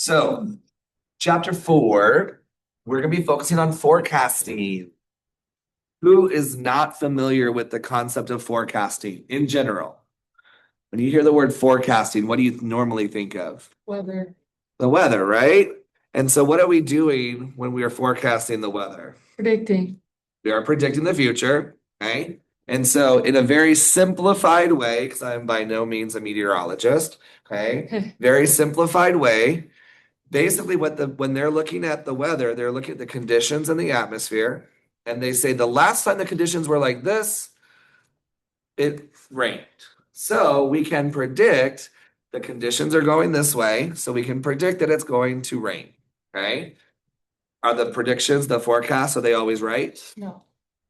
So, chapter 4, we're going to be focusing on forecasting. Who is not familiar with the concept of forecasting in general? When you hear the word forecasting, what do you normally think of? Weather. The weather, right? And so, what are we doing when we are forecasting the weather? Predicting. We are predicting the future, okay? And so, in a very simplified way, because I'm by no means a meteorologist, okay? Very simplified way. Basically, when they're looking at the weather, they're looking at the conditions in the atmosphere, and they say the last time the conditions were like this, it rained. So we can predict the conditions are going this way, so we can predict that it's going to rain. Okay? Are the predictions, the forecasts, are they always right? No.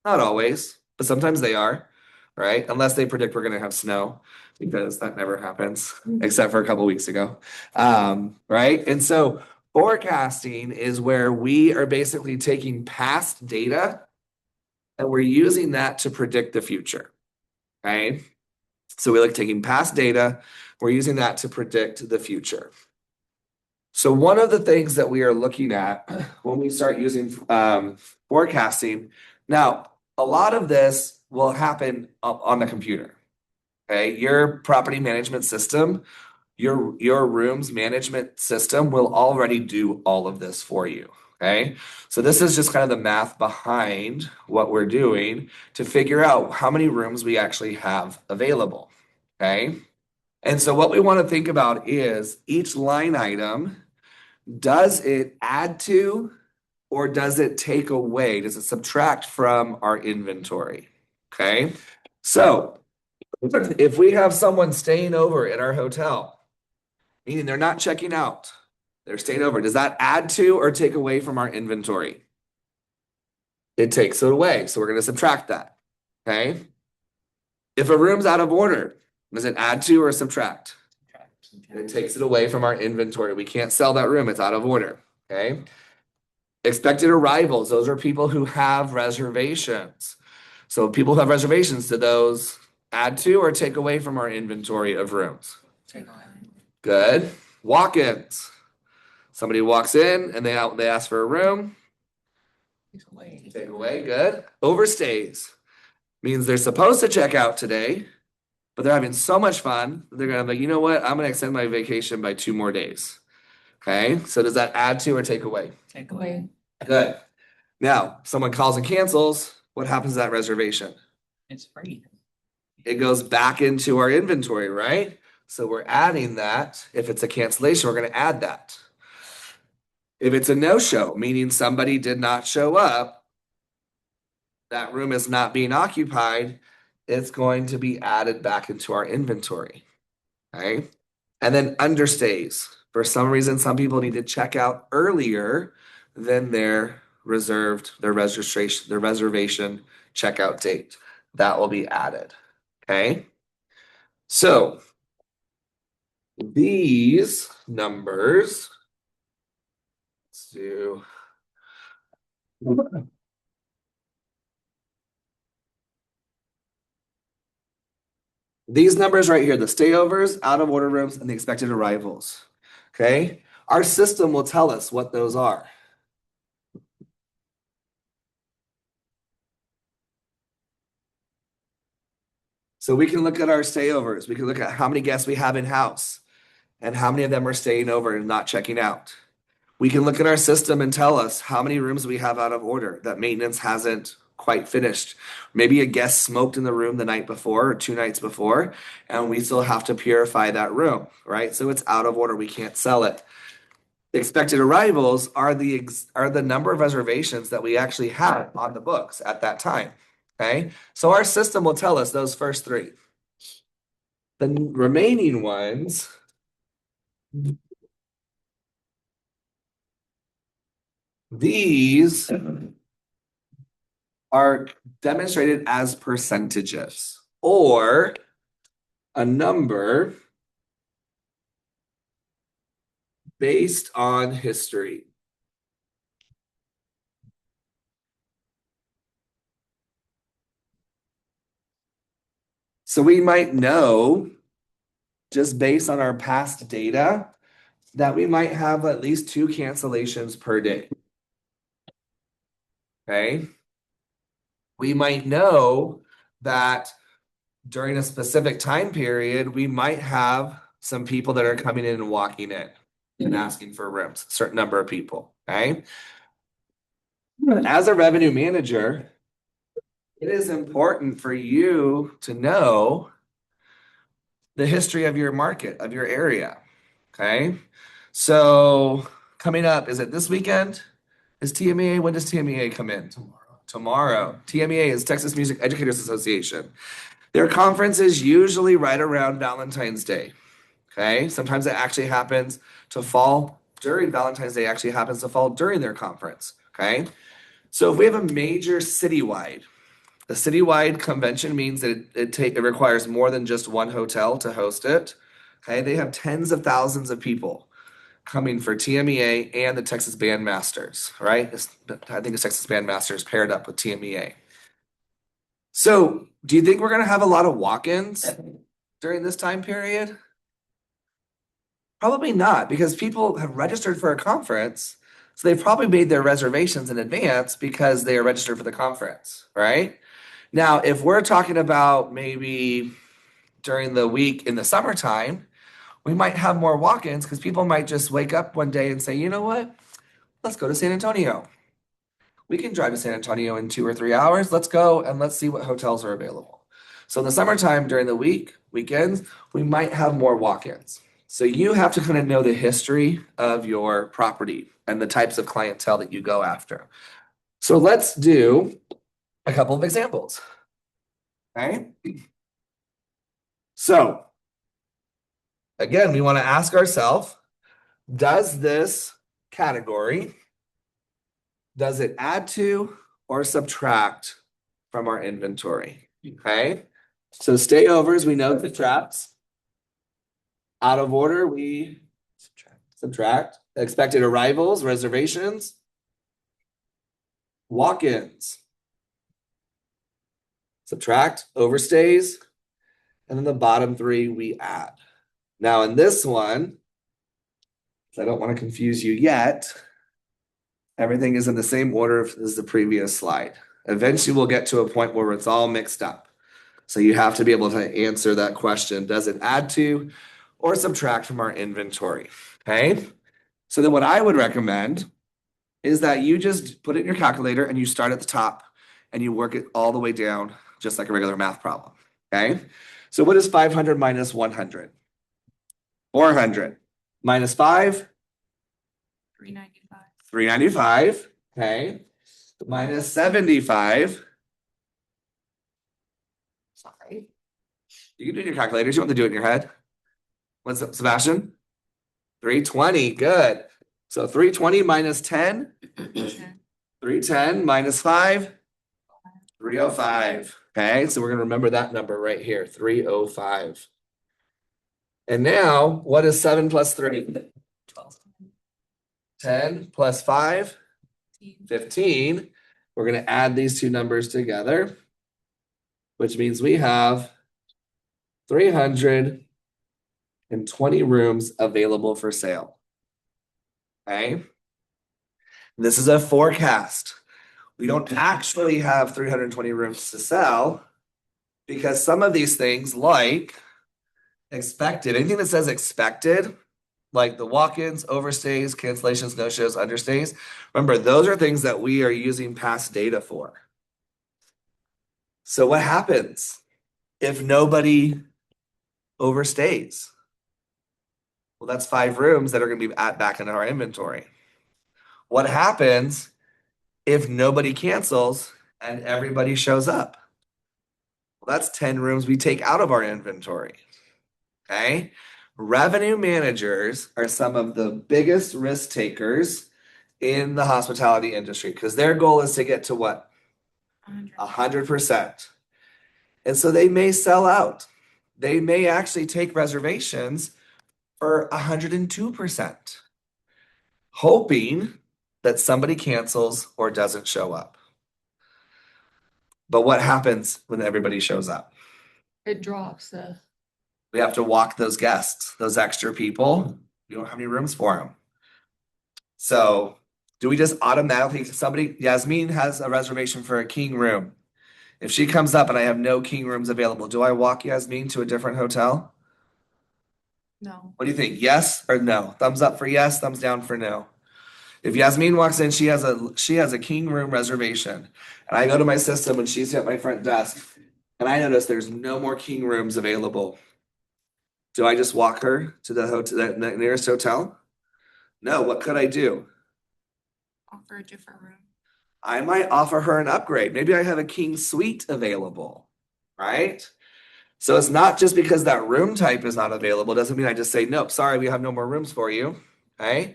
Not always, but sometimes they are, right? Unless they predict we're going to have snow, because that never happens, except for a couple weeks ago. Right? And so forecasting is where we are basically taking past data and we're using that to predict the future. Okay? So we like taking past data, we're using that to predict the future. So one of the things that we are looking at when we start using forecasting, now a lot of this will happen on the computer. Okay, your property management system, your rooms management system will already do all of this for you. Okay, so this is just kind of the math behind what we're doing to figure out how many rooms we actually have available. Okay, and so what we want to think about is each line item. Does it add to or does it take away? Does it subtract from our inventory? Okay. So if we have someone staying over at our hotel, meaning they're not checking out, they're staying over, does that add to or take away from our inventory? It takes it away. So we're going to subtract that. Okay. If a room's out of order, does it add to or subtract? It takes it away from our inventory. We can't sell that room. It's out of order. Okay. Expected arrivals, those are people who have reservations. So people who have reservations, do those add to or take away from our inventory of rooms? Take away. Good. Walk-ins. Somebody walks in and they ask for a room. Take away. Take away. Good. Overstays means they're supposed to check out today, but they're having so much fun, they're gonna be like, you know what? I'm gonna extend my vacation by 2 more days. Okay. So does that add to or take away? Take away. Good. Now, someone calls and cancels. What happens to that reservation? It's free. It goes back into our inventory, right? So we're adding that. If it's a cancellation, we're going to add that. If it's a no-show, meaning somebody did not show up, that room is not being occupied, it's going to be added back into our inventory. Okay. And then understays. For some reason, some people need to check out earlier than their reservation checkout date. That will be added. Okay. So these numbers, let's do. These numbers right here, the stayovers, out of order rooms, and the expected arrivals. Okay. Our system will tell us what those are. So we can look at our stayovers. We can look at how many guests we have in house and how many of them are staying over and not checking out. We can look at our system and tell us how many rooms we have out of order that maintenance hasn't quite finished. Maybe a guest smoked in the room the night before or 2 nights before, and we still have to purify that room, right? So it's out of order. We can't sell it. The expected arrivals are the number of reservations that we actually had on the books at that time. Okay, so our system will tell us those first three. The remaining ones, these are demonstrated as percentages or a number based on history. So we might know just based on our past data that we might have at least 2 cancellations per day. Okay. We might know that during a specific time period, we might have some people that are coming in and walking in and asking for rooms, a certain number of people. Okay. As a revenue manager, it is important for you to know the history of your market, of your area. Okay. So coming up, is it this weekend? Is TMEA? When does TMEA come in? Tomorrow. TMEA is Texas Music Educators Association. Their conference is usually right around Valentine's Day. Okay. Sometimes it actually happens to fall during Valentine's Day, actually happens to fall during their conference. Okay. So if we have a major citywide, a citywide convention means that it requires more than just one hotel to host it. Okay. They have tens of thousands of people coming for TMEA and the Texas Bandmasters, right? I think the Texas Bandmasters paired up with TMEA. So, do you think we're going to have a lot of walk-ins during this time period? Probably not, because people have registered for a conference. So they've probably made their reservations in advance because they are registered for the conference, right? Now, if we're talking about maybe during the week in the summertime, we might have more walk-ins because people might just wake up one day and say, you know what? Let's go to San Antonio. We can drive to San Antonio in 2 or 3 hours. Let's go and let's see what hotels are available. So in the summertime, during the weekends, we might have more walk-ins. So you have to kind of know the history of your property and the types of clientele that you go after. So let's do a couple of examples. Okay. So again, we want to ask ourselves, does this category, does it add to or subtract from our inventory? Okay. So stayovers, we know subtracts. Out of order, we subtract. Expected arrivals, reservations, walk-ins, subtract, overstays, and then the bottom 3 we add. Now in this one, I don't want to confuse you yet, everything is in the same order as the previous slide. Eventually we'll get to a point where it's all mixed up. So you have to be able to answer that question. Does it add to or subtract from our inventory? Okay. So then what I would recommend is that you just put it in your calculator and you start at the top and you work it all the way down, just like a regular math problem. Okay. So what is 500 minus 100? 400 minus 5? 395. 395. Okay. Minus 75. Sorry. You can do it in your calculators. You want to do it in your head. What's up, Sebastian? 320. Good. So 320 minus 10. 310 minus 5. 305. Okay, so we're going to remember that number right here, 305. And now, what is 7 plus 3? 12. 10 plus 5? 15. We're going to add these two numbers together, which means we have 320 rooms available for sale. Okay. This is a forecast. We don't actually have 320 rooms to sell because some of these things, like expected, anything that says expected, like the walk-ins, overstays, cancellations, no-shows, understays, remember, those are things that we are using past data for. So what happens if nobody overstays? Well, that's 5 rooms that are going to be back in our inventory. What happens if nobody cancels and everybody shows up? Well, that's 10 rooms we take out of our inventory. Okay. Revenue managers are some of the biggest risk takers in the hospitality industry because their goal is to get to what? 100%. And so they may sell out. They may actually take reservations for 102%, hoping that somebody cancels or doesn't show up. But what happens when everybody shows up? It drops. We have to walk those guests, those extra people, We don't have any rooms for him. So do we just automatically, somebody, Yasmin has a reservation for a king room. If she comes up and I have no king rooms available, do I walk Yasmin to a different hotel? No. What do you think? Yes or no? Thumbs up for yes, thumbs down for no. If Yasmin walks in, she has a king room reservation. And I go to my system and she's at my front desk and I notice there's no more king rooms available. Do I just walk her to the hotel, the nearest hotel? No, what could I do? Offer a different room. I might offer her an upgrade. Maybe I have a king suite available, right? So it's not just because that room type is not available, doesn't mean I just say, nope, sorry, we have no more rooms for you. Okay.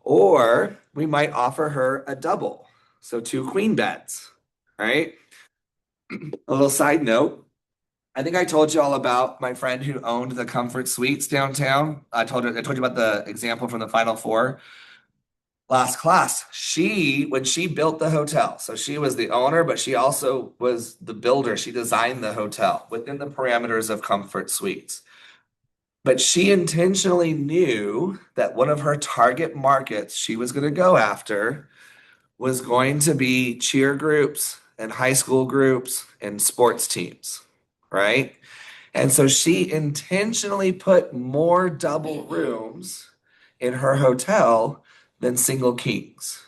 Or we might offer her a double. So two queen beds, right? A little side note. I think I told you all about my friend who owned the Comfort Suites downtown. I told you about the example from the Final Four last class. When she built the hotel, so she was the owner, but she also was the builder. She designed the hotel within the parameters of Comfort Suites. But she intentionally knew that one of her target markets she was going to go after was going to be cheer groups and high school groups and sports teams, right? And so she intentionally put more double rooms in her hotel than single kings.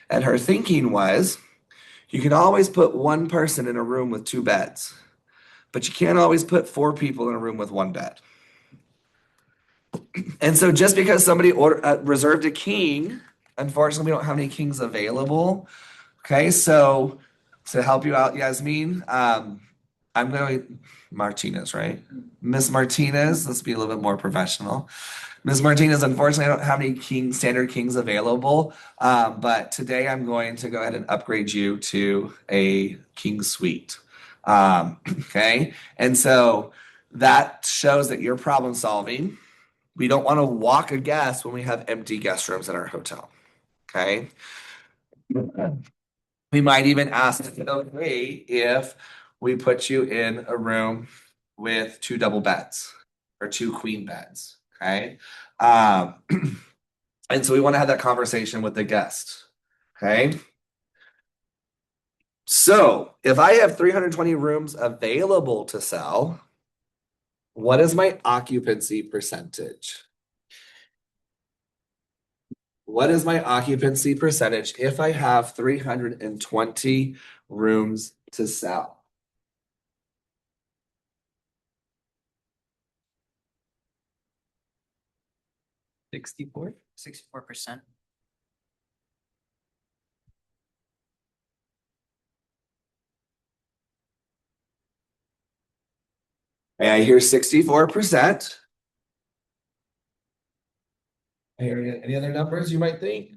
And her thinking was you can always put one person in a room with two beds, but you can't always put four people in a room with one bed. And so just because somebody reserved a king, unfortunately, we don't have any kings available. Okay, so to help you out, Yasmin, I'm going Martinez, right? Miss Martinez, let's be a little bit more professional. Miss Martinez, unfortunately, I don't have any standard kings available, but today I'm going to go ahead and upgrade you to a king suite. Okay, and so that shows that you're problem solving. We don't want to walk a guest when we have empty guest rooms in our hotel. Okay. We might even ask, is it okay if we put you in a room with two double beds or two queen beds? Okay. Um, and so we want to have that conversation with the guest. Okay. So if I have 320 rooms available to sell, what is my occupancy percentage? What is my occupancy percentage if I have 320 rooms to sell? 64%. And I hear 64%. I hear any other numbers you might think?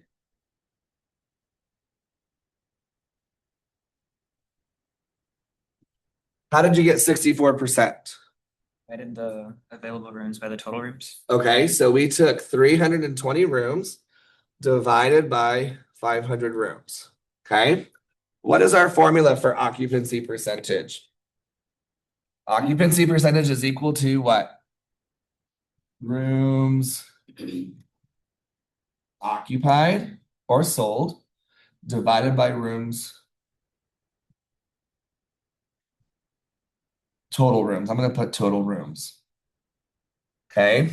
How did you get 64%? Divided the available rooms by the total rooms. Okay, so we took 320 rooms divided by 500 rooms. Okay, what is our formula for occupancy percentage? Occupancy percentage is equal to what? Rooms occupied or sold divided by rooms total rooms. I'm going to put total rooms. Okay.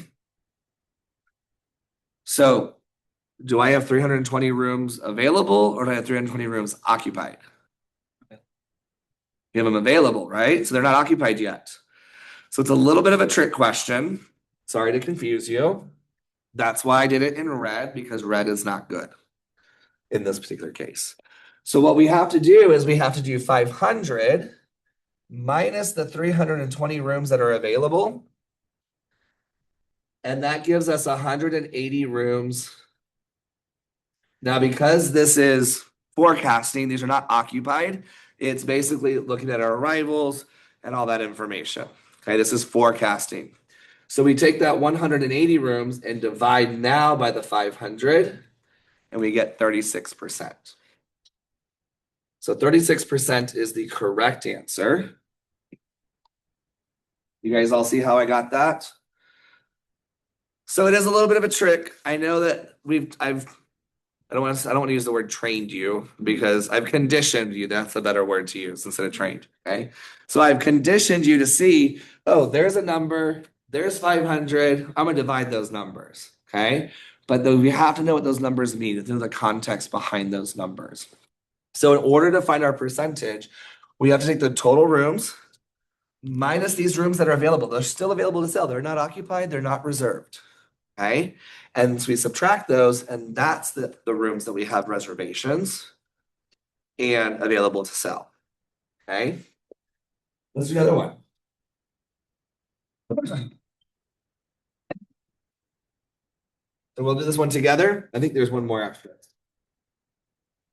So do I have 320 rooms available or do I have 320 rooms occupied? You have them available, right? So they're not occupied yet. So it's a little bit of a trick question. Sorry to confuse you. That's why I did it in red because red is not good in this particular case. So what we have to do is we have to do 500 minus the 320 rooms that are available. And that gives us 180 rooms. Now, because this is forecasting, these are not occupied. It's basically looking at our arrivals and all that information. Okay, this is forecasting. So we take that 180 rooms and divide now by the 500, and we get 36%. So 36% is the correct answer. You guys all see how I got that? So it is a little bit of a trick. I know that I don't want to use the word trained you because I've conditioned you. That's a better word to use instead of trained. Okay. So I've conditioned you to see, oh, there's a number, there's 500. I'm going to divide those numbers. Okay. But though we have to know what those numbers mean, to know the context behind those numbers. So in order to find our percentage, we have to take the total rooms minus these rooms that are available. They're still available to sell. They're not occupied, they're not reserved. Okay. And so we subtract those, and that's the rooms that we have reservations and available to sell. Okay. Let's do the other one. So we'll do this one together. I think there's one more after it.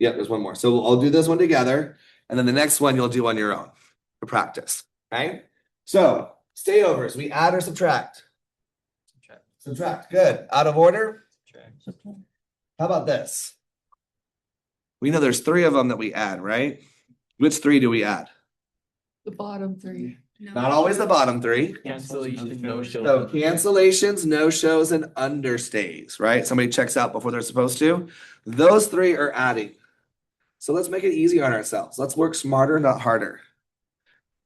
Yep, there's one more. So I'll do this one together, and then the next one you'll do on your own to practice. Okay. So stayovers, we add or subtract? Subtract. Subtract. Good. Out of order? Subtract. How about this? We know there's 3 of them that we add, right? Which 3 do we add? The bottom 3. No. Not always the bottom 3. Cancellation, no show. So cancellations, no-shows, and understays, right? Somebody checks out before they're supposed to. Those 3 are adding. So let's make it easy on ourselves. Let's work smarter, not harder.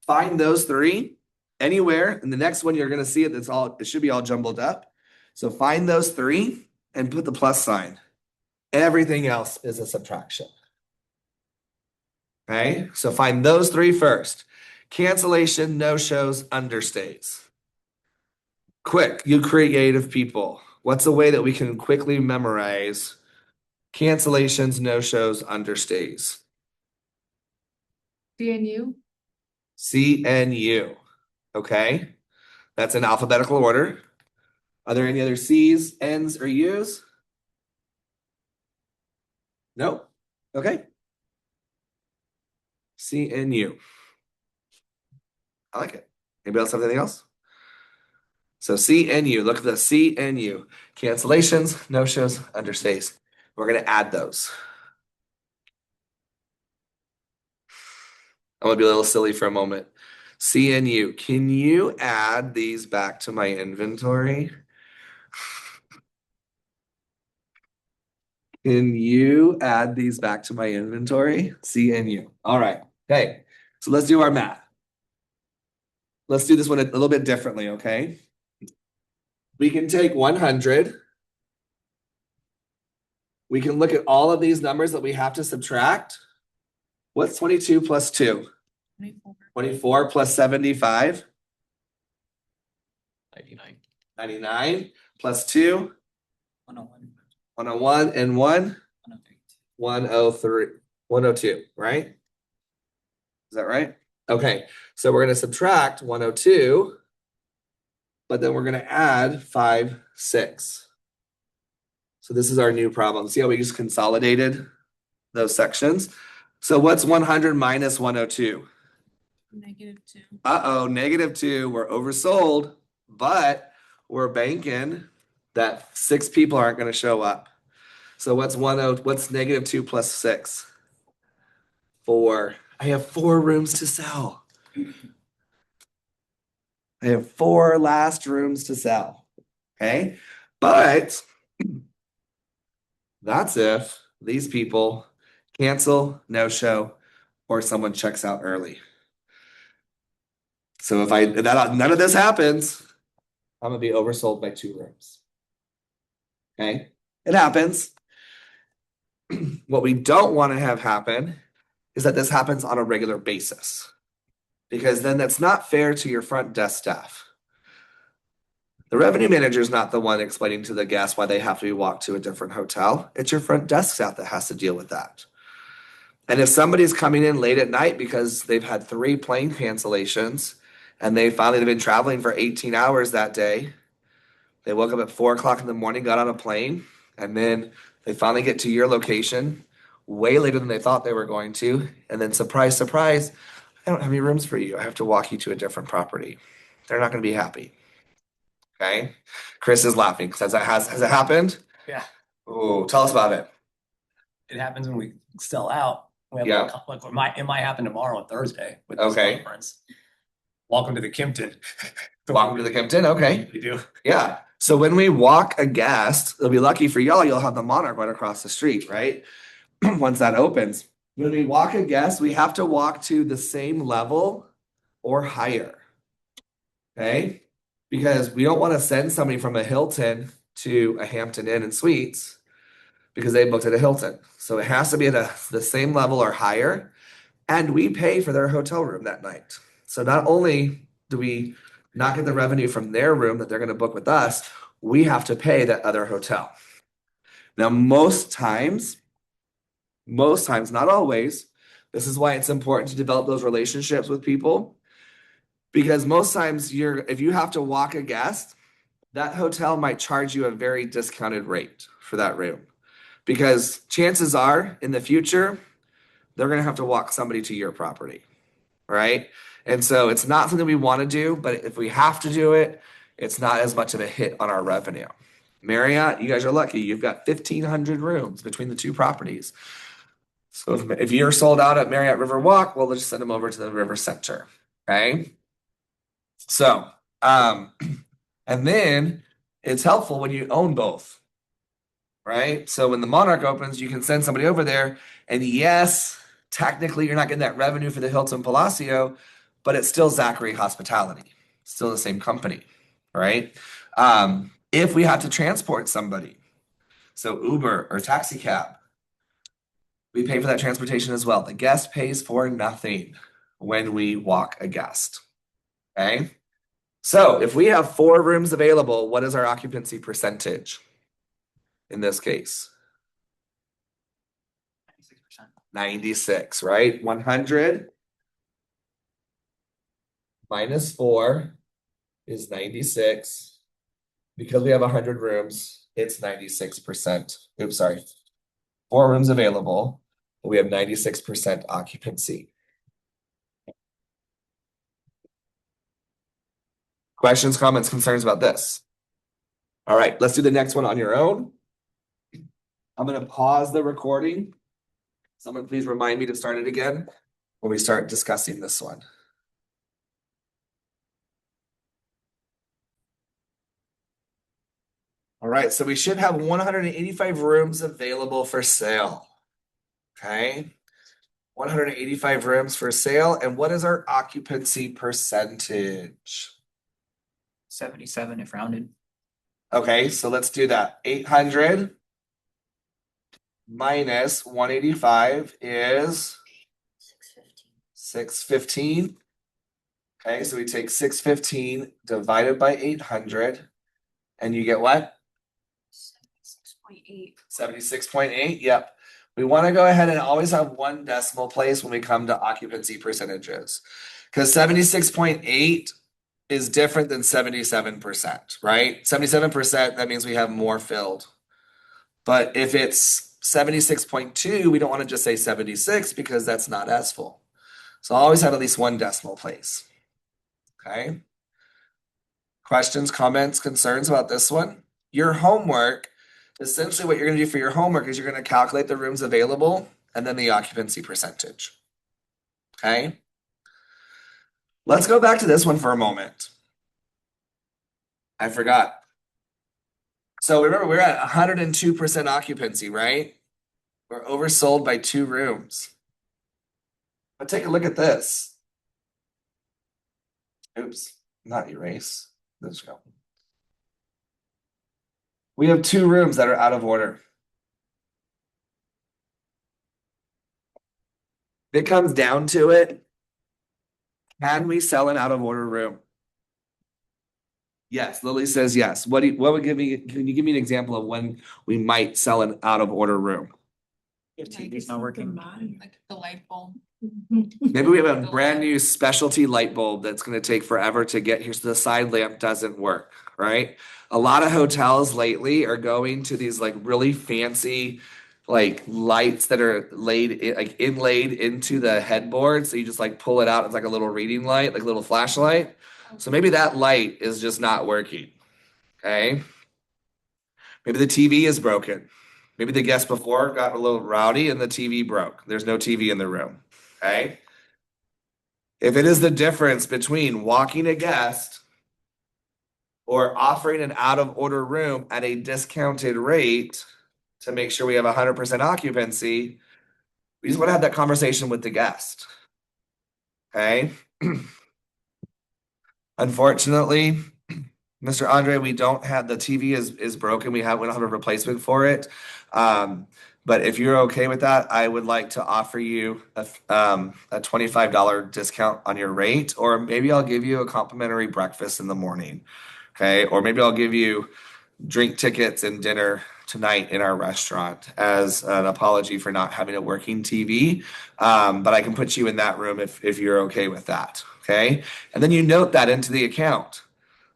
Find those 3 anywhere, and the next one you're gonna see it should be all jumbled up. So find those 3 and put the plus sign. Everything else is a subtraction. Okay, so find those 3 first. Cancellation, no-shows, understays. Quick, you creative people. What's a way that we can quickly memorize cancellations, no-shows, understays? DNU. CNU. Okay, that's in alphabetical order. Are there any other C's, N's, or U's? Nope. Okay. CNU. I like it. Anybody else have anything else? So CNU, look at the CNU. Cancellations, no-shows, understays. We're going to add those. I'm going to be a little silly for a moment. CNU, can you add these back to my inventory? Can you add these back to my inventory? CNU. All right. Okay. So let's do our math. Let's do this one a little bit differently, okay? We can take 100. We can look at all of these numbers that we have to subtract. What's 22 plus 2? 24. 24 plus 75? 99. 99 plus 2? 101. 101 and 1? 103. 103. 102, right? Is that right? Okay, so we're going to subtract 102, but then we're going to add 5, 6. So this is our new problem. See how we just consolidated those sections? So what's 100 minus 102? -2. Uh-oh, -2. We're oversold, but we're banking that 6 people aren't going to show up. So what's -2 plus 6? 4. I have 4 rooms to sell. I have 4 last rooms to sell. Okay, but that's if these people cancel, no show, or someone checks out early. So if none of this happens, I'm gonna be oversold by 2 rooms. Okay, it happens. What we don't want to have happen is that this happens on a regular basis, because then that's not fair to your front desk staff. The revenue manager is not the one explaining to the guests why they have to be walked to a different hotel. It's your front desk staff that has to deal with that. And if somebody's coming in late at night because they've had 3 plane cancellations and they've been traveling for 18 hours that day, they woke up at 4 o'clock in the morning, got on a plane, and then they finally get to your location way later than they thought they were going to. And then surprise, surprise, I don't have any rooms for you. I have to walk you to a different property. They're not going to be happy. Okay. Chris is laughing because has it happened? Yeah, Oh, tell us about it. it happens when we sell out. We have Yeah. it might happen tomorrow on Thursday with this Okay. conference. welcome to the Kimpton. Welcome to the Kimpton, okay. You do. Yeah. So when we walk a guest, it'll be lucky for y'all, you'll have the Monarch right across the street, right? Once that opens. When we walk a guest, we have to walk to the same level or higher. Okay? Because we don't want to send somebody from a Hilton to a Hampton Inn and Suites because they booked at a Hilton. So it has to be at the same level or higher. And we pay for their hotel room that night. So not only do we not get the revenue from their room that they're going to book with us, we have to pay that other hotel. Now, most times, not always, this is why it's important to develop those relationships with people. Because most times if you have to walk a guest, that hotel might charge you a very discounted rate for that room. Because chances are in the future, they're going to have to walk somebody to your property, right? And so it's not something we want to do, but if we have to do it, it's not as much of a hit on our revenue. Marriott, you guys are lucky. You've got 1,500 rooms between the two properties. So if you're sold out at Marriott Riverwalk, we'll just send them over to the River Center, okay? So, and then it's helpful when you own both, right? So when the Monarch opens, you can send somebody over there, and yes, technically you're not getting that revenue for the Hilton Palacio, but it's still Zachary Hospitality, still the same company, right? If we have to transport somebody, so Uber or taxi cab, we pay for that transportation as well. The guest pays for nothing when we walk a guest, okay? So if we have 4 rooms available, what is our occupancy percentage in this case? 96%. 96, right? 100 minus 4 is 96. Because we have 100 rooms, it's 96%. Oops, sorry. 4 rooms available, but we have 96% occupancy. Questions, comments, concerns about this? All right, let's do the next one on your own. I'm going to pause the recording. Someone please remind me to start it again when we start discussing this one. All right, so we should have 185 rooms available for sale. Okay, 185 rooms for sale. And what is our occupancy percentage? 77 if rounded. Okay, so let's do that. 800 minus 185 is 615. Okay, so we take 615 divided by 800, and you get what? 76.8. 76.8. Yep. We want to go ahead and always have one decimal place when we come to occupancy percentages. Because 76.8 is different than 77%, right? 77%, that means we have more filled. But if it's 76.2, we don't want to just say 76 because that's not as full. So always have at least one decimal place. Okay. Questions, comments, concerns about this one? Your homework, essentially what you're going to do for your homework is you're going to calculate the rooms available and then the occupancy percentage. Okay. Let's go back to this one for a moment. I forgot. So remember, we're at 102% occupancy, right? We're oversold by 2 rooms. But take a look at this. Oops, not erase. Let's go. We have 2 rooms that are out of order. If it comes down to it, can we sell an out of order room? Yes, Lily says yes. What would give me? Can you give me an example of when we might sell an out of order room? If TV's not working. Like the light bulb. Maybe we have a brand new specialty light bulb that's going to take forever to get here. So the side lamp doesn't work, right? A lot of hotels lately are going to these like really fancy like lights that are like inlaid into the headboard. So you just like pull it out. It's like a little reading light, like a little flashlight. So maybe that light is just not working. Okay. Maybe the TV is broken. Maybe the guest before got a little rowdy and the TV broke. There's no TV in the room. Okay. If it is the difference between walking a guest or offering an out of order room at a discounted rate to make sure we have 100% occupancy, we just want to have that conversation with the guest. Okay. Unfortunately, Mr. Andre, we don't have the TV is broken. We don't have a replacement for it. But if you're okay with that, I would like to offer you a $25 discount on your rate, or maybe I'll give you a complimentary breakfast in the morning. Okay. Or maybe I'll give you drink tickets and dinner tonight in our restaurant as an apology for not having a working TV. But I can put you in that room if you're okay with that. Okay. And then you note that into the account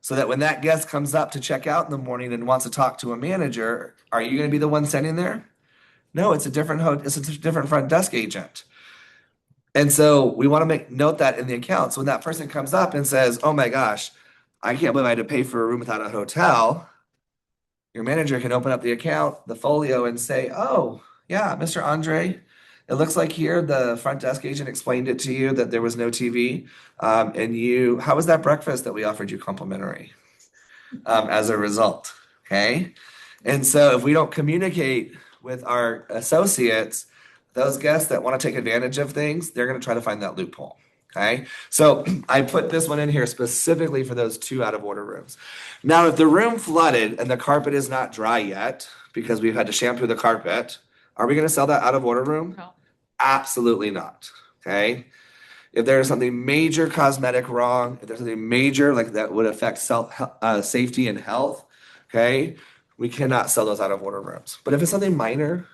so that when that guest comes up to check out in the morning and wants to talk to a manager, are you going to be the one standing there? No, it's a it's a different front desk agent. And so we want to make note that in the account. So when that person comes up and says, "Oh my gosh, I can't believe I had to pay for a room without a hotel," your manager can open up the account, the folio, and say, "Oh, yeah, Mr. Andre, it looks like here the front desk agent explained it to you that there was no TV. How was that breakfast that we offered you complimentary as a result?" Okay. And so if we don't communicate with our associates, those guests that want to take advantage of things, they're going to try to find that loophole. Okay. So I put this one in here specifically for those 2 out of order rooms. Now, if the room flooded and the carpet is not dry yet because we've had to shampoo the carpet, are we going to sell that out of order room? No. Absolutely not. Okay. If there is something major cosmetic wrong, if there's something major like that would affect safety and health, okay, we cannot sell those out of order rooms. But if it's something minor,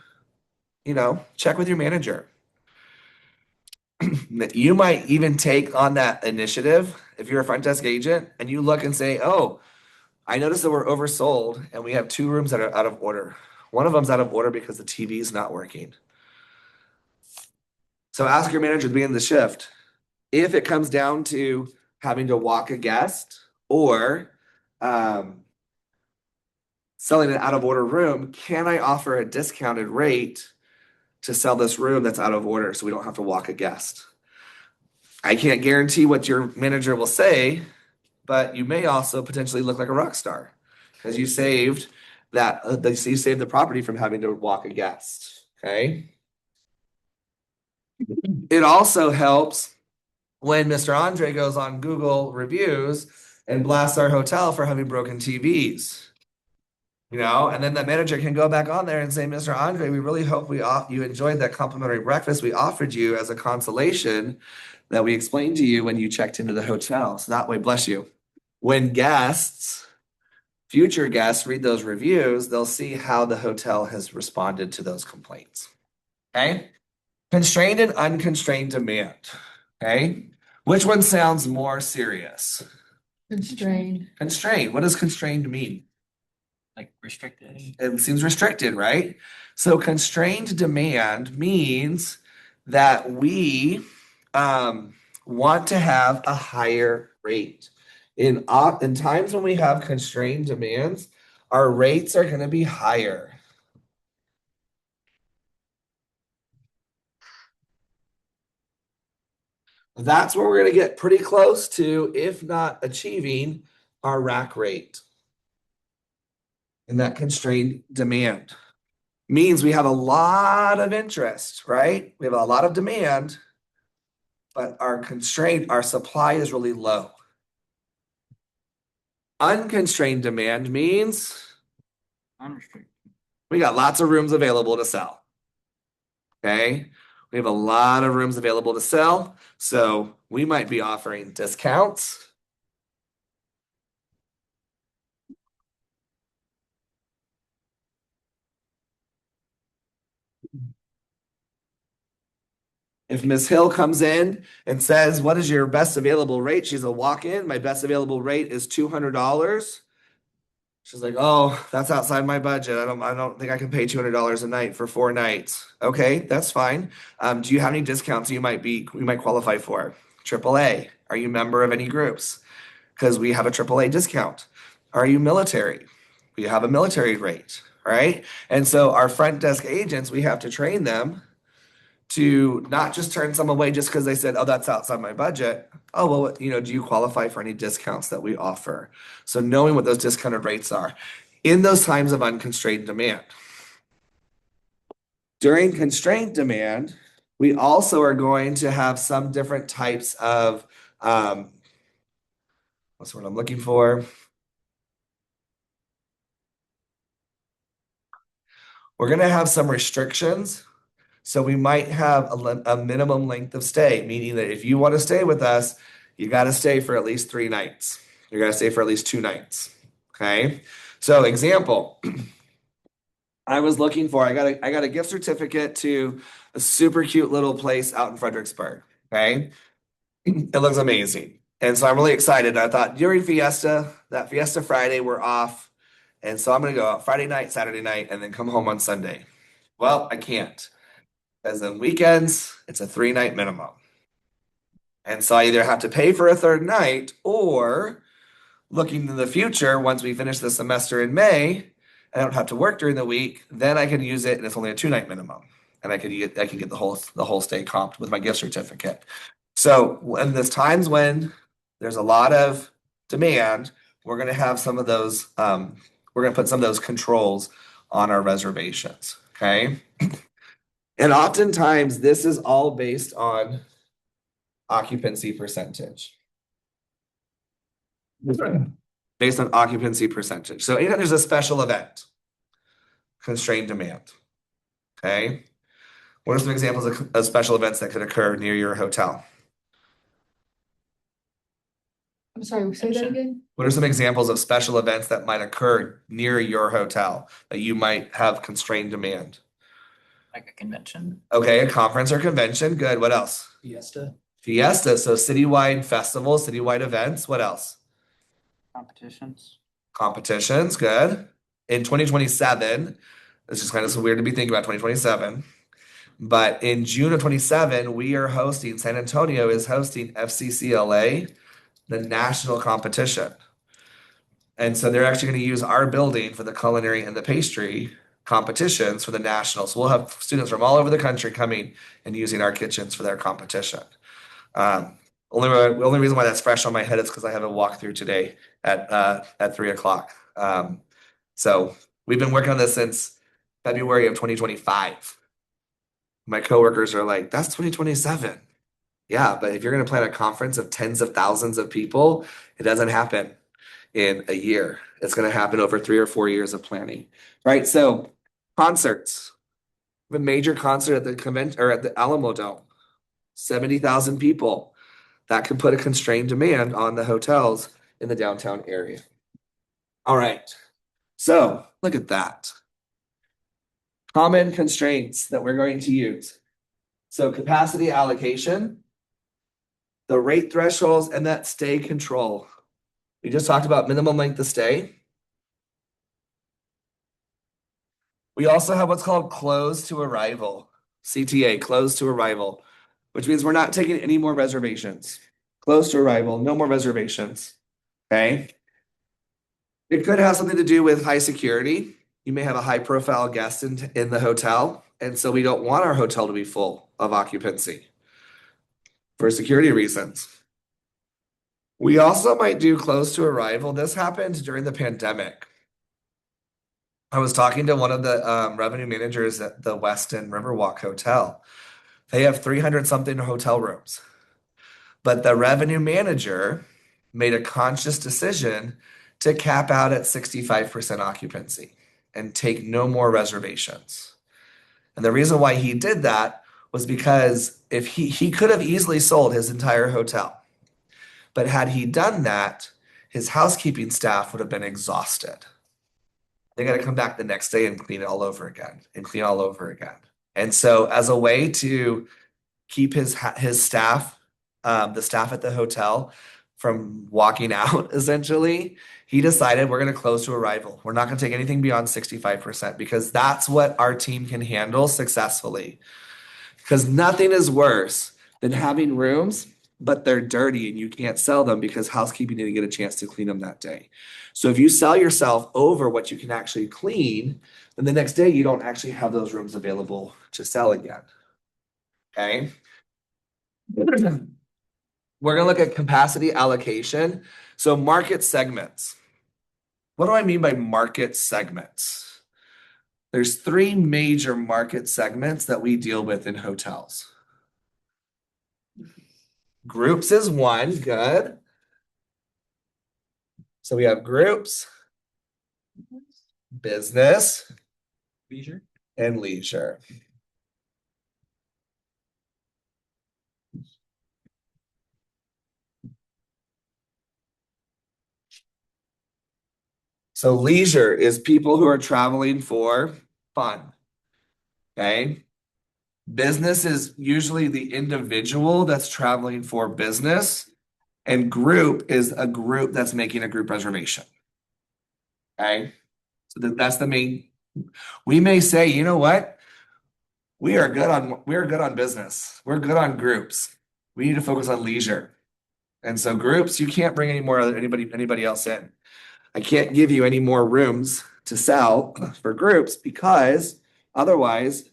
check with your manager. You might even take on that initiative if you're a front desk agent and you look and say, "Oh, I noticed that we're oversold and we have 2 rooms that are out of order. One of them's out of order because the TV is not working." So ask your manager at the beginning of the shift if it comes down to having to walk a guest or selling an out of order room, can I offer a discounted rate to sell this room that's out of order so we don't have to walk a guest? I can't guarantee what your manager will say, but you may also potentially look like a rock star because you saved you saved the property from having to walk a guest. Okay. It also helps when Mr. Andre goes on Google reviews and blasts our hotel for having broken TVs. And then the manager can go back on there and say, "Mr. Andre, we really hope you enjoyed that complimentary breakfast we offered you as a consolation that we explained to you when you checked into the hotel." So that way, bless you. When future guests read those reviews, they'll see how the hotel has responded to those complaints. Okay. Constrained and unconstrained demand. Okay. Which one sounds more serious? Constrained. Constrained. What does constrained mean? Like restricted. It seems restricted, right? So constrained demand means that we want to have a higher rate. In times when we have constrained demands, our rates are going to be higher. That's where we're going to get pretty close to, if not achieving, our rack rate. And that constrained demand means we have a lot of interest, right? We have a lot of demand, but our supply is really low. Unconstrained demand means Unrestricted. we got lots of rooms available to sell. Okay. We have a lot of rooms available to sell. So we might be offering discounts. If Ms. Hill comes in and says, "What is your best available rate?" She's a walk-in. "My best available rate is $200. She's like, "Oh, that's outside my budget. I don't think I can pay $200 a night for 4 nights." Okay, that's fine. Do you have any discounts you might qualify for? AAA. Are you a member of any groups? Because we have a AAA discount. Are you military? We have a military rate, right? And so our front desk agents, we have to train them to not just turn some away just because they said, oh, that's outside my budget. Oh, well, do you qualify for any discounts that we offer? So knowing what those discounted rates are in those times of unconstrained demand. During constrained demand, we also are going to have some different types of, what's the word I'm looking for? We're going to have some restrictions. So we might have a minimum length of stay, meaning that if you want to stay with us, you got to stay for at least 3 nights. You got to stay for at least 2 nights. Okay. So example, I was looking for, I got a gift certificate to a super cute little place out in Fredericksburg. Okay. It looks amazing. And so I'm really excited. I thought during Fiesta, that Fiesta Friday, we're off. And so I'm going to go out Friday night, Saturday night, and then come home on Sunday. Well, I can't. As in weekends, it's a 3 night minimum. And so I either have to pay for a third night or looking to the future, once we finish the semester in May, I don't have to work during the week, then I can use it and it's only a 2 night minimum. And I can get the whole stay comped with my gift certificate. So when there's times when there's a lot of demand, we're gonna have some of those, we're gonna put some of those controls on our reservations. Okay. And oftentimes this is all based on occupancy percentage. Based on occupancy percentage. So anytime there's a special event, constrained demand. Okay. What are some examples of special events that could occur near your hotel? I'm sorry, say that again? What are some examples of special events that might occur near your hotel that you might have constrained demand? Like a convention. Okay, a conference or convention. Good. What else? Fiesta. Fiesta. So citywide festivals, citywide events. What else? Competitions. Competitions. Good. In 2027, it's just kind of so weird to be thinking about 2027. But in June of 27, we are hosting, San Antonio is hosting FCCLA, the national competition. And so they're actually going to use our building for the culinary and the pastry competitions for the nationals. So we'll have students from all over the country coming and using our kitchens for their competition. Only reason why that's fresh on my head is because I have a walkthrough today at 3 o'clock. So we've been working on this since February of 2025. My coworkers are like, that's 2027. Yeah, but if you're going to plan a conference of tens of thousands of people, it doesn't happen in a year. It's going to happen over 3 or 4 years of planning, right? So concerts, the major concert at the convention or at the Alamo Dome, 70,000 people. That could put a constrained demand on the hotels in the downtown area. All right. So look at that. Common constraints that we're going to use. So capacity allocation, the rate thresholds, and that stay control. We just talked about minimum length of stay. We also have what's called close to arrival, CTA, close to arrival, which means we're not taking any more reservations. Close to arrival, no more reservations. Okay. It could have something to do with high security. You may have a high profile guest in the hotel. And so we don't want our hotel to be full of occupancy for security reasons. We also might do close to arrival. This happened during the pandemic. I was talking to one of the revenue managers at the Westin Riverwalk Hotel. They have 300 something hotel rooms. But the revenue manager made a conscious decision to cap out at 65% occupancy and take no more reservations. And the reason why he did that was because if he could have easily sold his entire hotel. But had he done that, his housekeeping staff would have been exhausted. They got to come back the next day and clean it all over again and clean all over again. And so as a way to keep his staff, the staff at the hotel from walking out, essentially, he decided we're going to close to arrival. We're not going to take anything beyond 65% because that's what our team can handle successfully. Because nothing is worse than having rooms, but they're dirty and you can't sell them because housekeeping didn't get a chance to clean them that day. So if you sell yourself over what you can actually clean, then the next day you don't actually have those rooms available to sell again. Okay. We're going to look at capacity allocation. So market segments. What do I mean by market segments? There's three major market segments that we deal with in hotels. Groups is one, good. So we have groups, business, Leisure. and leisure. So leisure is people who are traveling for fun. Okay. Business is usually the individual that's traveling for business, and group is a group that's making a group reservation. Okay. So that's the main. We may say, you know what? We're good on business. We're good on groups. We need to focus on leisure. And so groups, you can't bring anybody else in. I can't give you any more rooms to sell for groups because otherwise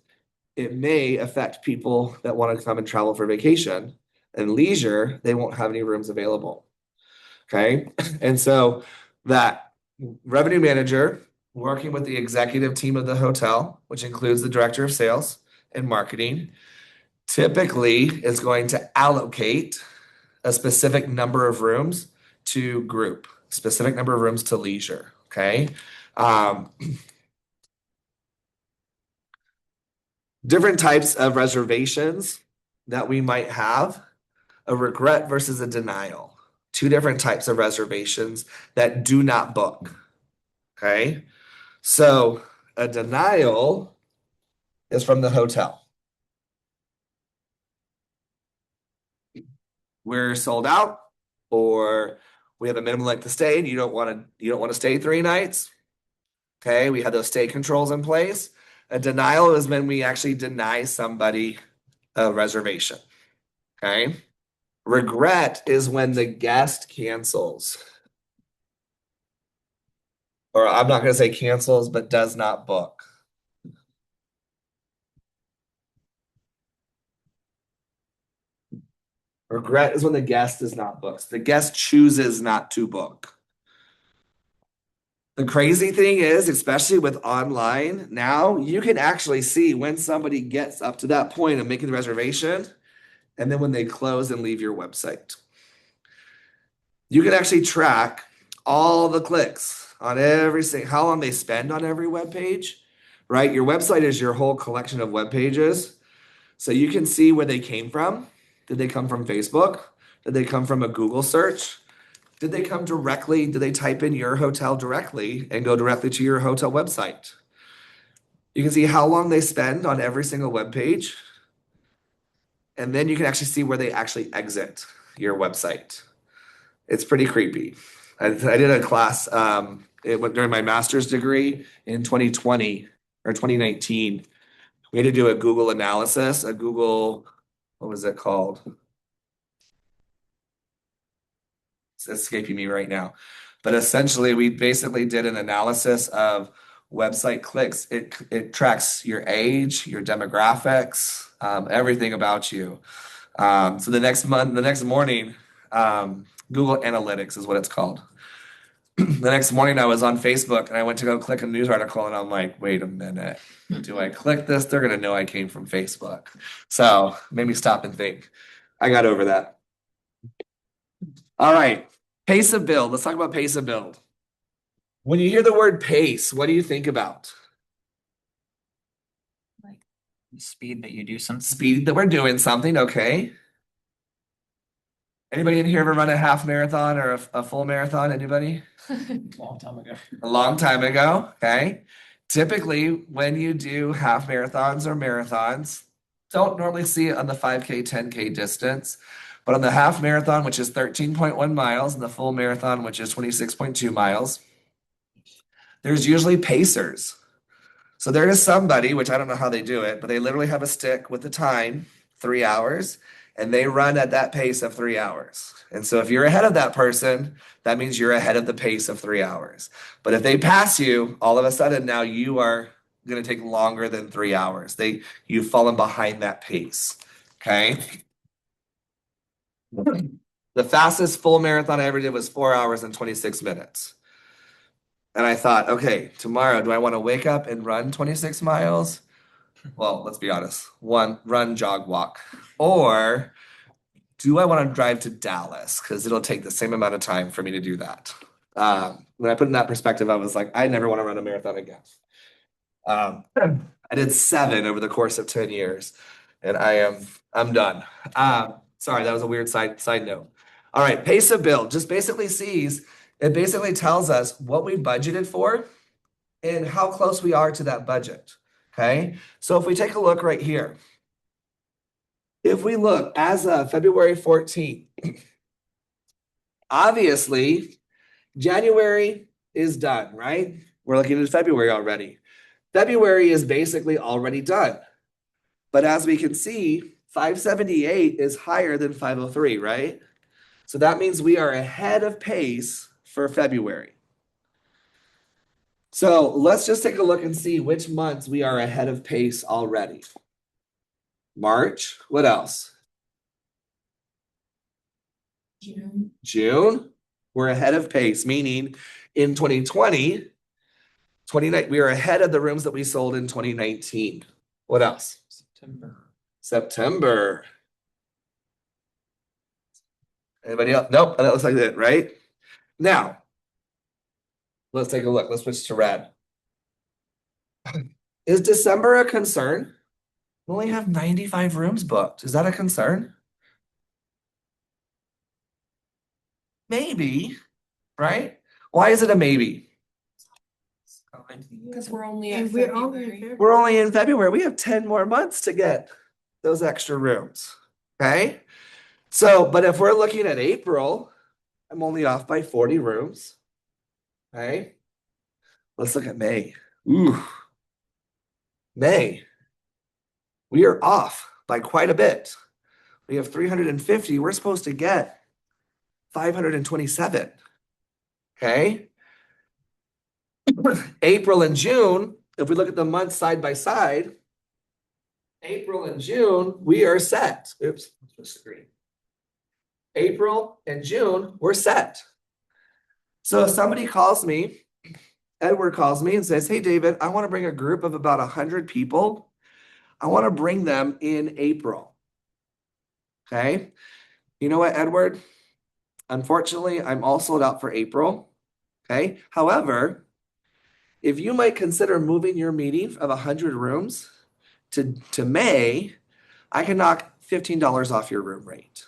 it may affect people that want to come and travel for vacation. And leisure, they won't have any rooms available. Okay. And so that revenue manager working with the executive team of the hotel, which includes the director of sales and marketing, typically is going to allocate a specific number of rooms to group, specific number of rooms to leisure. Okay. Um, different types of reservations that we might have, a regret versus a denial. Two different types of reservations that do not book. Okay. So a denial is from the hotel. We're sold out, or we have a minimum length of stay and you don't want to stay 3 nights. Okay, we have those stay controls in place. A denial is when we actually deny somebody a reservation. Okay. Regret is when the guest cancels. Or I'm not going to say cancels, but does not book. Regret is when the guest does not book. The guest chooses not to book. The crazy thing is, especially with online, now you can actually see when somebody gets up to that point of making the reservation and then when they close and leave your website. You can actually track all the clicks on how long they spend on every web page, right? Your website is your whole collection of web pages. So you can see where they came from. Did they come from Facebook? Did they come from a Google search? Did they come directly? Did they type in your hotel directly and go directly to your hotel website? You can see how long they spend on every single web page. And then you can actually see where they actually exit your website. It's pretty creepy. I did a class it went during my master's degree in 2020 or 2019. We had to do a Google analysis, what was it called? It's escaping me right now. But essentially, we basically did an analysis of website clicks. It tracks your age, your demographics, everything about you. So the next morning, Google Analytics is what it's called. The next morning, I was on Facebook and I went to go click a news article, and I'm like, wait a minute. Do I click this? They're going to know I came from Facebook. So made me stop and think. I got over that. All right. Pace of build. Let's talk about pace of build. When you hear the word pace, what do you think about? The speed that you do something. Speed that we're doing something. Okay. Anybody in here ever run a half marathon or a full marathon? Anybody? Long time ago. A long time ago. Okay. Typically, when you do half marathons or marathons, don't normally see it on the 5K, 10K distance, but on the half marathon, which is 13.1 miles, and the full marathon, which is 26.2 miles, there's usually pacers. So there is somebody, which I don't know how they do it, but they literally have a stick with the time, 3 hours, and they run at that pace of 3 hours. And so if you're ahead of that person, that means you're ahead of the pace of 3 hours. But if they pass you, all of a sudden now you are going to take longer than 3 hours. You've fallen behind that pace. Okay. The fastest full marathon I ever did was 4 hours and 26 minutes. And I thought, okay, tomorrow, do I want to wake up and run 26 miles? Well, let's be honest. One, run, jog, walk. Or do I want to drive to Dallas? Because it'll take the same amount of time for me to do that. When I put in that perspective, I was like, I never want to run a marathon again. I did 7 over the course of 10 years, and I'm done. Sorry, that was a weird side note. All right, pace of build just basically it basically tells us what we budgeted for and how close we are to that budget. Okay, so if we take a look right here, if we look as of February 14th, obviously January is done, right? We're looking at February already. February is basically already done. But as we can see, 578 is higher than 503, right? So that means we are ahead of pace for February. So let's just take a look and see which months we are ahead of pace already. March, what else? June, we're ahead of pace, meaning in 2020, we are ahead of the rooms that we sold in 2019. What else? September. Anybody else? Nope, that looks like it, right? Now, let's take a look. Let's switch to red. Is December a concern? We only have 95 rooms booked. Is that a concern? Maybe, right? Why is it a maybe? Because we're only And at we're only in February. February. We're only in February. We have 10 more months to get those extra rooms. Okay. So, but if we're looking at April, I'm only off by 40 rooms. Okay. Let's look at May. Ooh. May. We are off by quite a bit. We have 350. We're supposed to get 527. Okay. April and June, if we look at the months side by side, April and June, we are set. Oops, let's screen. April and June, we're set. So if somebody calls me, Edward calls me and says, hey, David, I want to bring a group of about 100 people. I want to bring them in April. Okay. You know what, Edward? Unfortunately, I'm all sold out for April. Okay. However, if you might consider moving your meeting of 100 rooms to May, I can knock $15 off your room rate.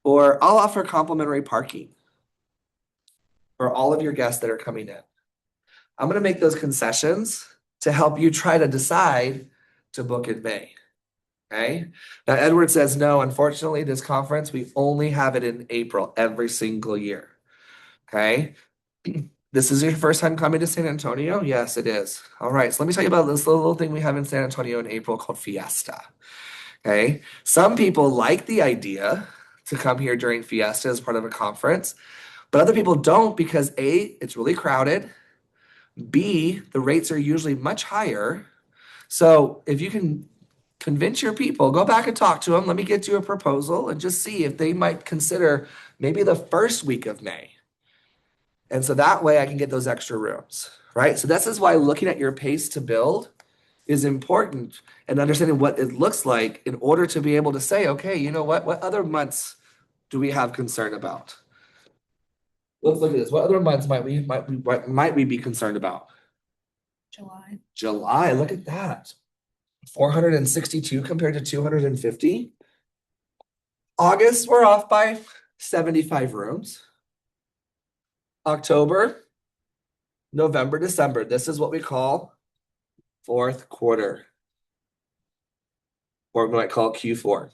Or I'll offer complimentary parking for all of your guests that are coming in. I'm going to make those concessions to help you try to decide to book in May. Okay. Now, Edward says, no, unfortunately, this conference, we only have it in April every single year. Okay. This is your first time coming to San Antonio? Yes, it is. All right. So let me tell you about this little thing we have in San Antonio in April called Fiesta. Okay. Some people like the idea to come here during Fiesta as part of a conference, but other people don't because A, it's really crowded. B, the rates are usually much higher. So if you can convince your people, go back and talk to them. Let me get you a proposal and just see if they might consider maybe the first week of May. And so that way I can get those extra rooms, right? So this is why looking at your pace to build is important and understanding what it looks like in order to be able to say, okay, you know what other months do we have concern about? Let's look at this. What other months might we be concerned about? July, look at that. 462 compared to 250. August, we're off by 75 rooms. October, November, December. This is what we call fourth quarter, or we might call Q4.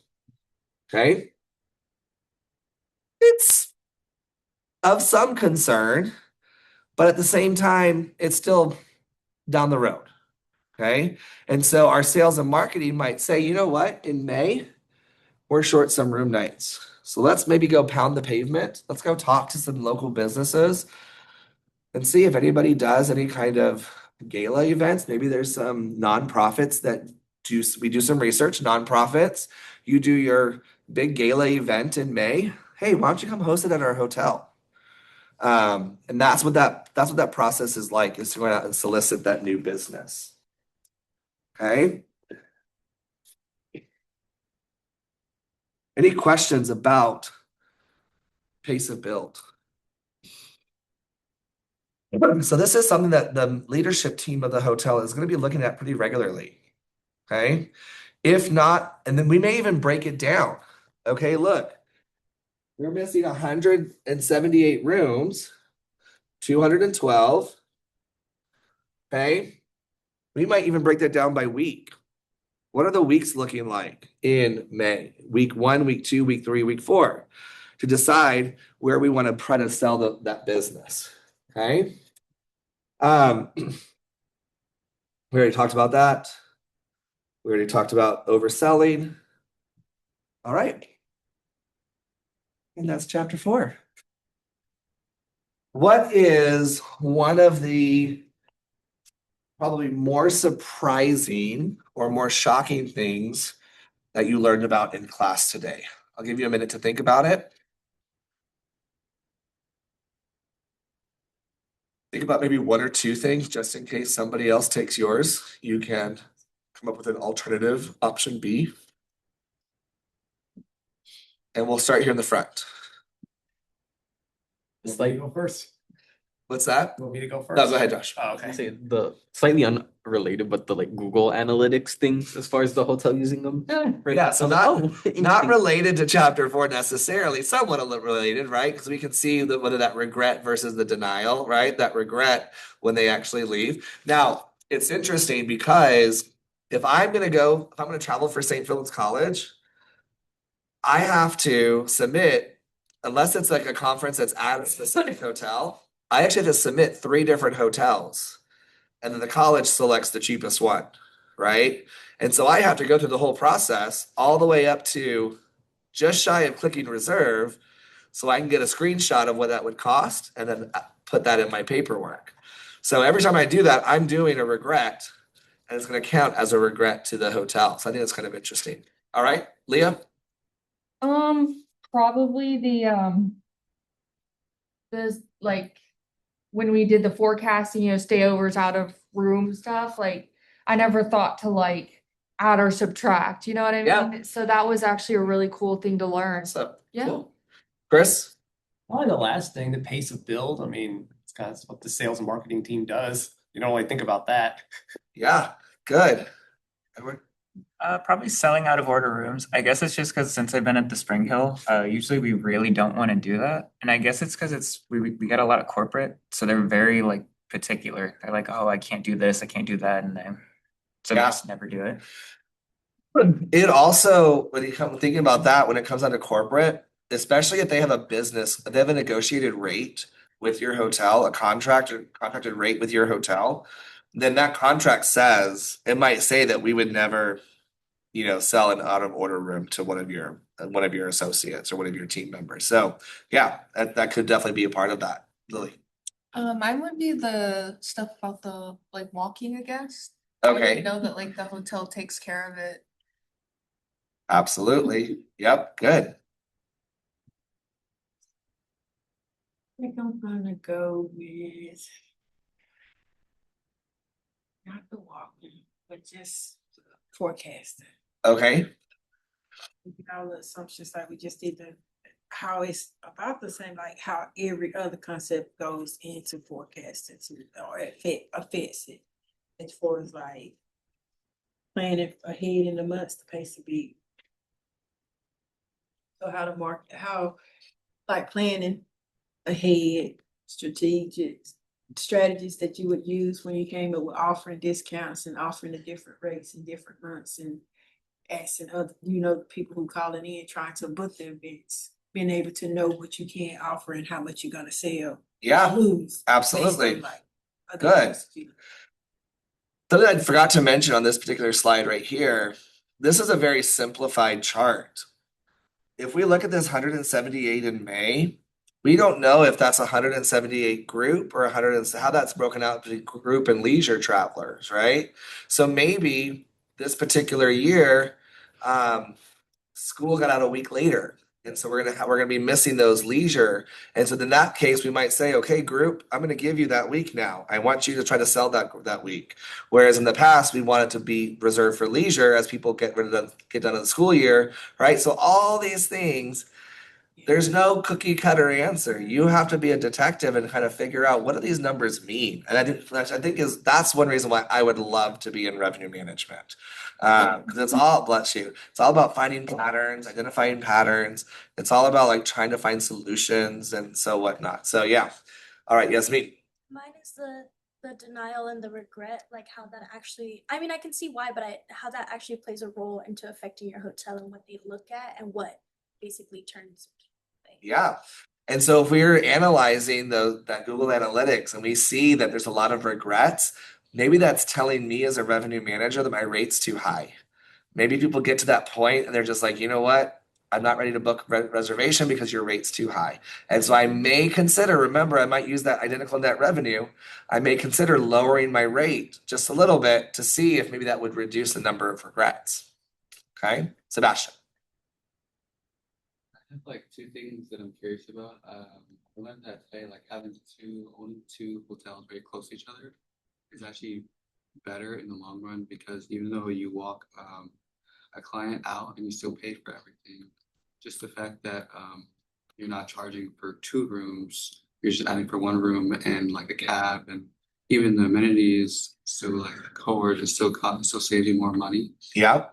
Okay. It's of some concern, but at the same time, it's still down the road. Okay. And so our sales and marketing might say, you know what, in May, we're short some room nights. So let's maybe go pound the pavement. Let's go talk to some local businesses and see if anybody does any kind of gala events. Maybe there's some nonprofits that we do some research, nonprofits. You do your big gala event in May. Hey, why don't you come host it at our hotel? And that's what that process is like, is to go out and solicit that new business. Okay. Any questions about pace of build? So this is something that the leadership team of the hotel is going to be looking at pretty regularly. Okay. If not, and then we may even break it down. Okay, look, we're missing 178 rooms, 212. Okay. We might even break that down by week. What are the weeks looking like in May? Week 1, week 2, week 3, week 4, to decide where we want to try to sell that business. Okay. We already talked about that. We already talked about overselling. All right. And that's chapter 4. What is one of the probably more surprising or more shocking things that you learned about in class today? I'll give you a minute to think about it. Think about maybe 1 or 2 things just in case somebody else takes yours. You can come up with an alternative option B. And we'll start here in the front. It's like, go first. What's that? Want me to go first? No, go ahead, Josh. Oh, I okay. say the slightly unrelated, but the like Google Analytics things as far as the hotel using them. Right? Yeah, so I was like, not oh, not interesting. related to chapter 4 necessarily, somewhat related, right? Because we can see whether that regret versus the denial, right? That regret when they actually leave. Now, it's interesting because if I'm going to travel for St. Philip's College, I have to submit, unless it's like a conference that's at a specific hotel, I actually have to submit 3 different hotels. And then the college selects the cheapest one, right? And so I have to go through the whole process all the way up to just shy of clicking reserve so I can get a screenshot of what that would cost and then put that in my paperwork. So every time I do that, I'm doing a regret and it's going to count as a regret to the hotel. So I think that's kind of interesting. All right, Leah? Probably the like when we did the forecasting, stayovers out of room stuff, like I never thought to like add or subtract, you know what I Yeah. mean? So that was actually a really cool thing to learn. So, Yeah. cool. Chris? Probably the last thing, the pace of build. I mean, it's kind of what the sales and marketing team does. You don't really think about that. Yeah, good. Edward? Probably selling out of order rooms. I guess it's just because since I've been at the Spring Hill, usually we really don't want to do that. And I guess it's because we get a lot of corporate, so they're very like particular. They're like, oh, I can't do this, I can't do that, and so they Yeah. just never do it. It also, when you come thinking about that, when it comes down to corporate, especially if they have they have a negotiated rate with your hotel, a contracted rate with your hotel, then that contract says, it might say that we would never, sell an out of order room to one of your associates or one of your team members. So yeah, that could definitely be a part of that, Lily. Mine would be the stuff about the like walking, I guess. I Okay, didn't know that like the hotel takes care of it. absolutely. Yep, good. I think I'm gonna go with not the walking, but just forecasting. Okay, All the assumptions like we just did, how it's about the same, like how every other concept goes into forecasting or affects it. As far as like planning ahead in the months, the pace to be. So how to market, how like planning ahead, strategic strategies that you would use when you came up with offering discounts and offering the different rates in different months and asking other, people who calling in trying to book the events, being able to know what you can offer and how much you're gonna sell. yeah, Lose. based on, absolutely. like, other Good. things that you- Something I forgot to mention on this particular slide right here, this is a very simplified chart. If we look at this 178 in May, we don't know if that's 178 group or how that's broken out between group and leisure travelers, right? So maybe this particular year, school got out a week later. And so we're gonna be missing those leisure. And so in that case, we might say, okay, group, I'm gonna give you that week now. I want you to try to sell that week. Whereas in the past, we want it to be reserved for leisure as people get done of the school year, right? So all these things, there's no cookie cutter answer. You have to be a detective and kind of figure out what do these numbers mean. And I think that's one reason why I would love to be in revenue management. Because it's all, bless you, it's all about finding patterns, identifying patterns. It's all about like trying to find solutions and so whatnot. So yeah. All right, Yasmin. Mine is the denial and the regret, like how that actually, I mean, I can see why, but how that actually plays a role into affecting your hotel and what they look at and what basically turns people away. Yeah. And so if we're analyzing that Google Analytics and we see that there's a lot of regrets, maybe that's telling me as a revenue manager that my rate's too high. Maybe people get to that point and they're just like, you know what? I'm not ready to book reservation because your rate's too high. And so I may consider, remember, I might use that identical net revenue. I may consider lowering my rate just a little bit to see if maybe that would reduce the number of regrets. Okay, Sebastian. I have like two things that I'm curious about. I learned that today, like having owning two hotels very close to each other is actually better in the long run because even though you walk a client out and you still pay for everything, just the fact that you're not charging for two rooms, you're just adding for one room and like a cab and even the amenities, so like the cohort is still saves you more money. Yeah.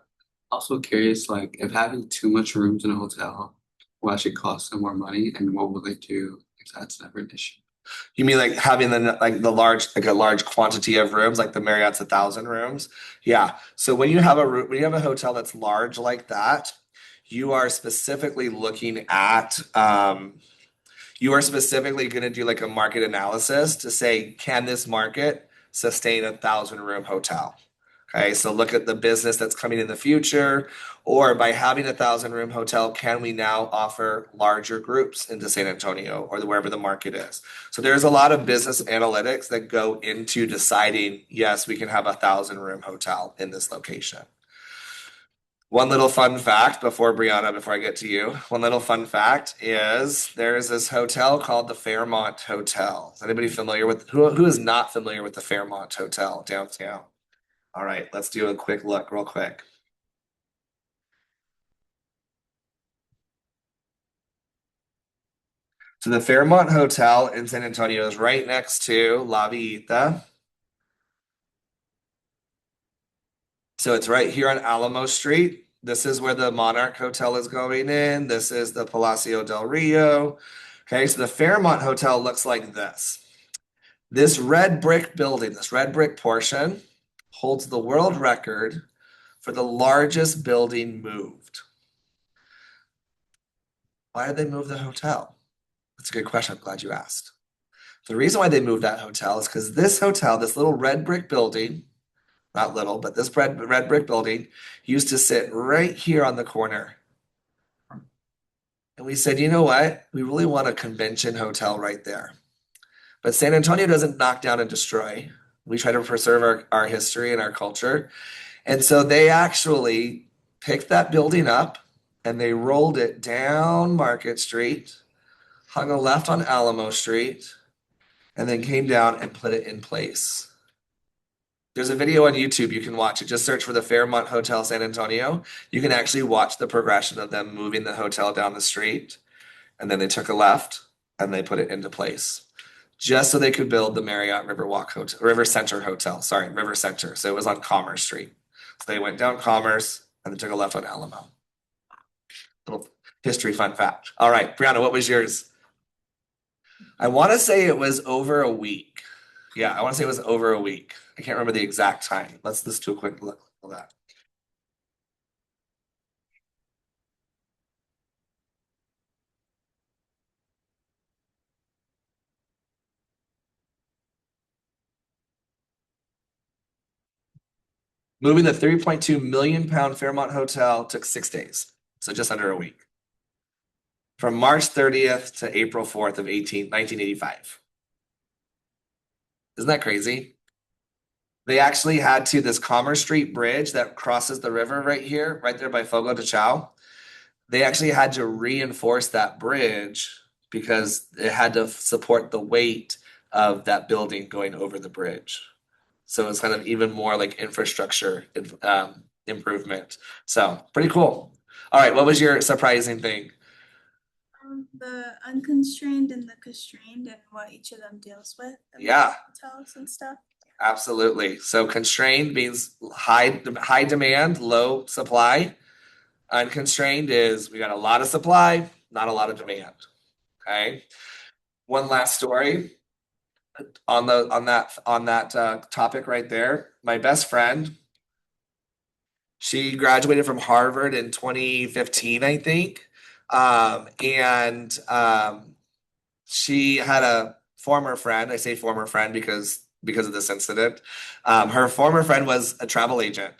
Also curious, like if having too much rooms in a hotel will actually cost them more money, and what will they do if that's never an issue? You mean like having a large quantity of rooms, like the Marriott's 1,000 rooms? Yeah. So when you have a hotel that's large like that, you are specifically looking at you are specifically going to do like a market analysis to say, can this market sustain 1,000 room hotel? Okay, so look at the business that's coming in the future, or by having 1,000 room hotel, can we now offer larger groups into San Antonio or wherever the market is? So there's a lot of business analytics that go into deciding, yes, we can have 1,000 room hotel in this location. One little fun fact before Brianna, before I get to you, one little fun fact is there is this hotel called the Fairmont Hotel. Is anybody familiar with who is not familiar with the Fairmont Hotel downtown? All right, let's do a quick look real quick. So the Fairmont Hotel in San Antonio is right next to La Villita. So it's right here on Alamo Street. This is where the Monarch Hotel is going in. This is the Palacio del Rio. Okay, so the Fairmont Hotel looks like this. This red brick building, this red brick portion, holds the world record for the largest building moved. Why did they move the hotel? That's a good question. I'm glad you asked. The reason why they moved that hotel is because this hotel, this little red brick building, not little, but this red brick building used to sit right here on the corner. And we said, you know what? We really want a convention hotel right there. But San Antonio doesn't knock down and destroy. We try to preserve our history and our culture. And so they actually picked that building up and they rolled it down Market Street, hung a left on Alamo Street, and then came down and put it in place. There's a video on YouTube you can watch it. Just search for the Fairmont Hotel San Antonio. You can actually watch the progression of them moving the hotel down the street. And then they took a left and they put it into place just so they could build the Marriott River Center Hotel. Sorry, River Center. So it was on Commerce Street. So they went down Commerce and then took a left on Alamo. Little history fun fact. All right, Brianna, what was yours? I want to say it was over a week. Yeah, I want to say it was over a week. I can't remember the exact time. Let's do a quick look at that. Moving the 3.2 million pound Fairmont Hotel took 6 days, so just under a week. From March 30th to April 4th of 1985. Isn't that crazy? They actually had to this Commerce Street bridge that crosses the river right here, right there by Fogo de Chao. They actually had to reinforce that bridge because it had to support the weight of that building going over the bridge. So it's kind of even more like infrastructure improvement. So pretty cool. All right, what was your surprising thing? The unconstrained and the constrained and what each of them deals with. And Yeah. hotels and stuff. Absolutely. So constrained means high demand, low supply. Unconstrained is we got a lot of supply, not a lot of demand. Okay. One last story on that topic right there. My best friend, she graduated from Harvard in 2015, I think. And she had a former friend. I say former friend because of this incident. Her former friend was a travel agent,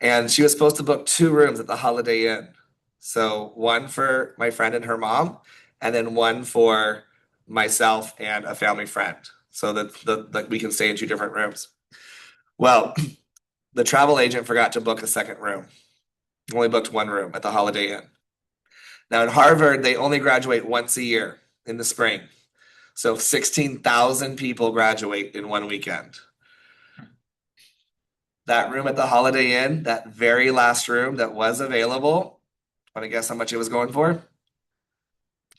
and she was supposed to book 2 rooms at the Holiday Inn. So one for my friend and her mom, and then one for myself and a family friend, so that we can stay in 2 different rooms. Well, the travel agent forgot to book a second room. Only booked 1 room at the Holiday Inn. Now in Harvard, they only graduate once a year in the spring. So 16,000 people graduate in one weekend. That room at the Holiday Inn, that very last room that was available, want to guess how much it was going for?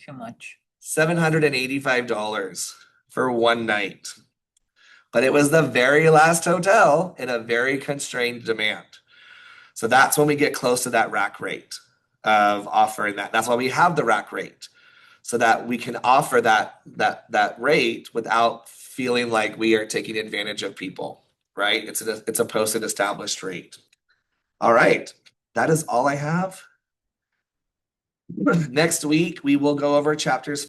Too much. $785 for one night. But it was the very last hotel in a very constrained demand. So that's when we get close to that rack rate of offering that. That's why we have the rack rate, so that we can offer that rate without feeling like we are taking advantage of people, right? It's a posted established rate. All right, that is all I have. Next week we will go over chapters